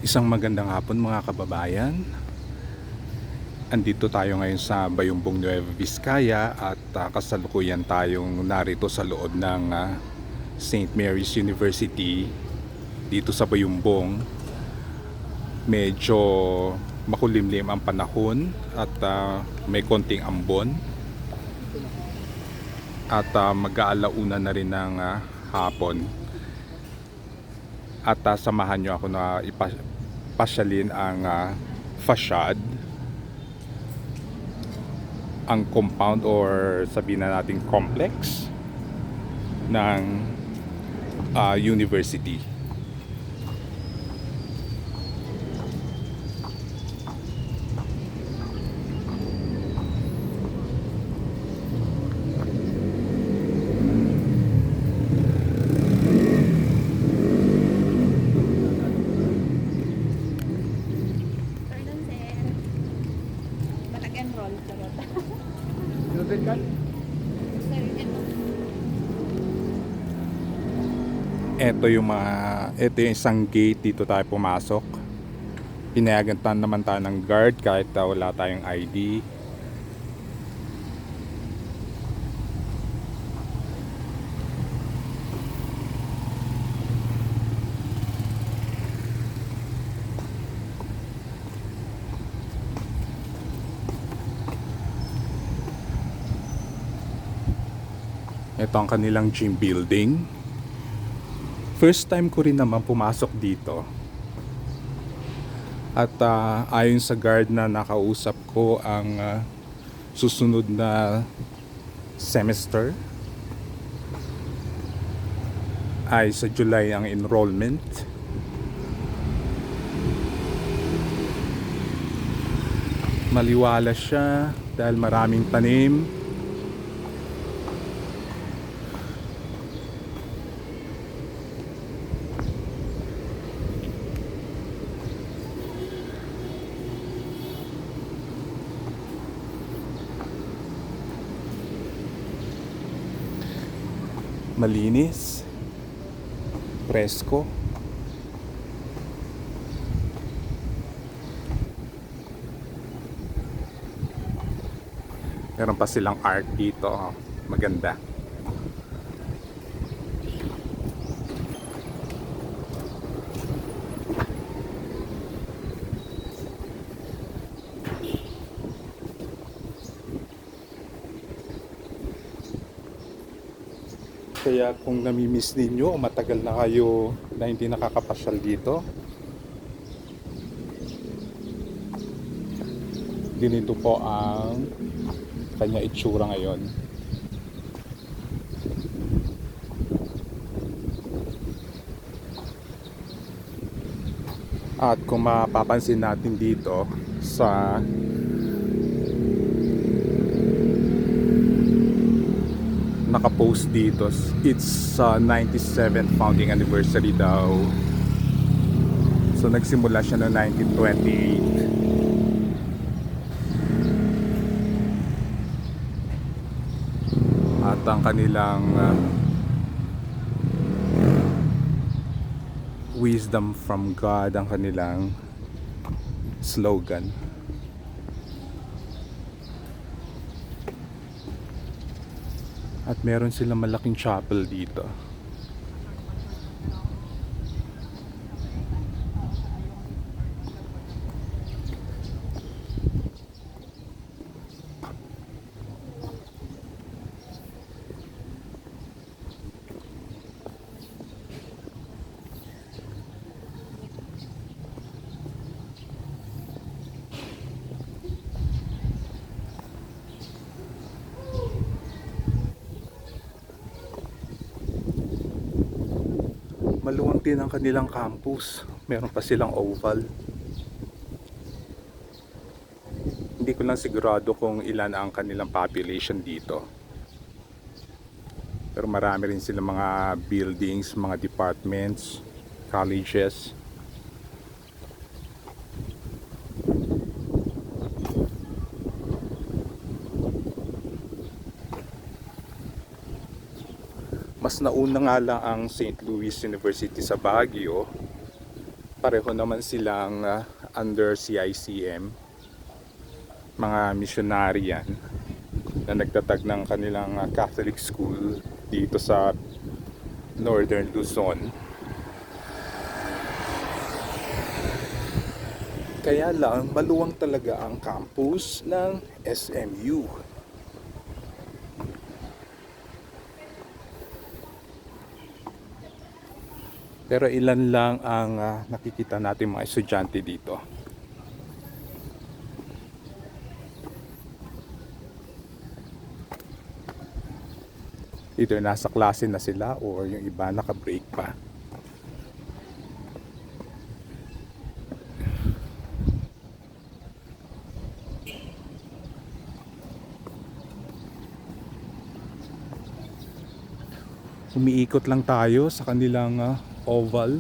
Isang magandang hapon mga kababayan. Andito tayo ngayon sa Bayumbong Nueva Vizcaya at kasalukuyan tayong narito sa loob ng St. Mary's University dito sa Bayumbong. Medyo makulimlim ang panahon at may konting ambon at mag-aalauna na rin ng hapon. At samahan nyo ako na ipasyalin ang facade, ang compound or sabihin na natin complex ng university. Enroll charot. Ito yung isang gate dito tayo pumasok. Pinayagan naman tayo ng guard kahit wala tayong ID. Ito ang kanilang gym building. First time ko rin naman pumasok dito. At ayon sa guard na nakausap ko, ang susunod na semester ay sa July ang enrollment. Maliwala siya dahil maraming tanim. Malinis, presko. Meron pa silang art dito, maganda. Kaya kung namimiss ninyo o matagal na kayo na hindi nakakapasyal dito, ganito po ang kanya itsura ngayon. At kung mapapansin natin dito sa nakapost dito, it's 97th founding anniversary daw. So nagsimula siya noong 1928. At ang kanilang wisdom from God ang kanilang slogan. At meron silang malaking chapel dito. Maluwang din ang kanilang campus. Meron pa silang oval. Hindi ko lang sigurado kung ilan ang kanilang population dito. Pero marami rin silang mga buildings, mga departments, colleges. Mas nauna nga lang ang St. Louis University sa Baguio Pareho naman silang under CICM, mga missionary yan na nagtatag ng kanilang Catholic school dito sa Northern Luzon. Kaya lang maluwang talaga ang campus ng SMU. Pero ilan lang ang nakikita natin mga estudyante dito. Either nasa klase na sila or yung iba naka-break pa. Umiikot lang tayo sa kanilang oval.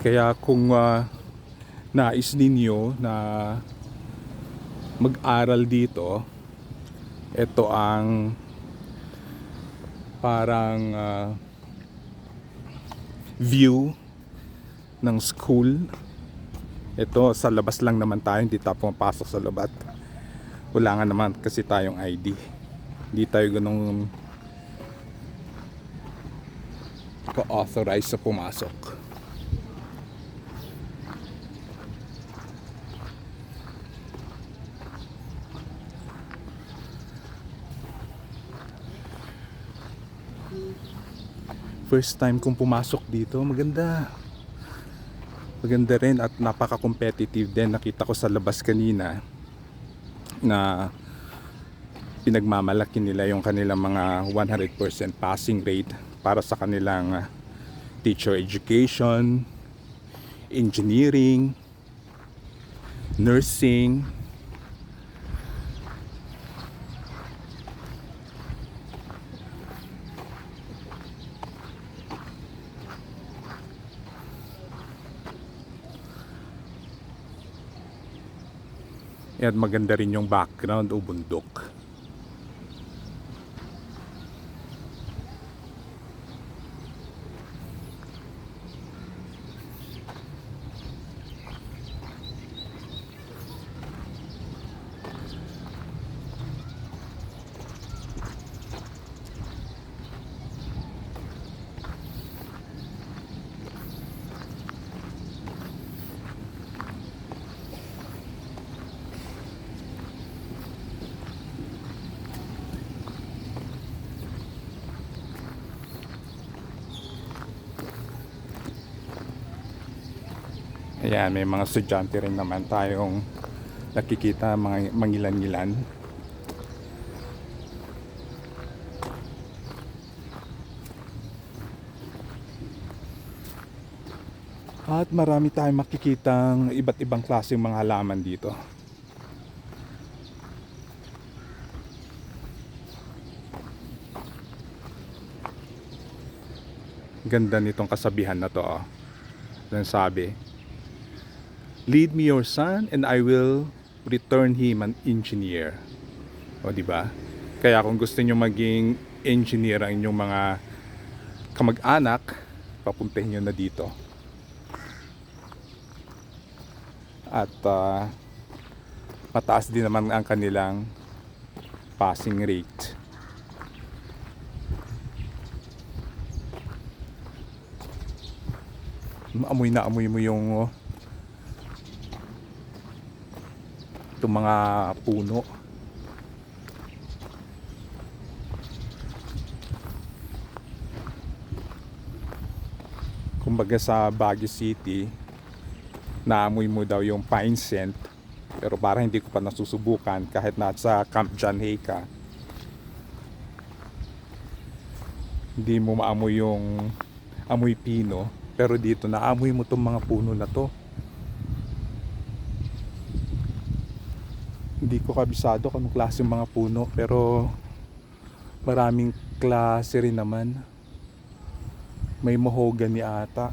Kaya kung nais ninyo na mag-aral dito, ito ang parang view ng school. Ito sa labas lang naman tayo, hindi tayo pumapasok sa labas. Wala nga naman kasi tayong ID. Hindi tayo ganun ka-authorize sa pumasok. First time kong pumasok dito, maganda. Maganda rin at napaka-competitive din. Nakita ko sa labas kanina na pinagmamalaki nila yung kanilang mga 100% passing rate para sa kanilang teacher education, engineering, nursing. At maganda rin yung background o bundok. Ayan, may mga estudyante rin naman tayong nakikita, mga mangilan-ngilan. At marami tayong makikitang iba't ibang klaseng mga halaman dito. Ganda nitong kasabihan na to. Ang sabi, "Lead me your son and I will return him an engineer." O di ba? Kaya kung gusto niyo maging engineer ang inyong mga kamag-anak, papuntahin niyo na dito. At mataas din naman ang kanilang passing rate. Amoy na amoy mo yung itong mga puno. Kumbaga sa Baguio City, naamoy mo daw yung pine scent, pero parang hindi ko pa nasusubukan kahit nasa Camp John Hay ka. Hindi mo maamoy yung amoy pino, pero dito naamoy mo tong mga puno na to. Hindi ko kabisado kung anong klase mga puno, pero maraming klase rin naman. May mahogany ata.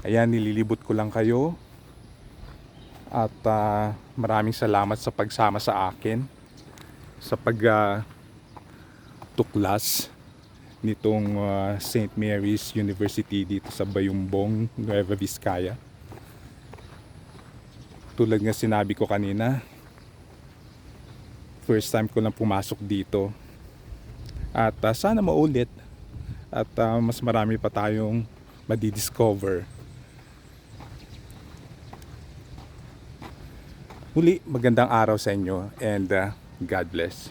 Ayan, nililibot ko lang kayo At maraming salamat sa pagsama sa akin sa tuklas nitong St. Mary's University dito sa Bayumbong, Nueva Vizcaya. Tulad nga sinabi ko kanina, first time ko lang pumasok dito. At sana maulit at mas marami pa tayong madidiscover. Muli, magandang araw sa inyo and God bless.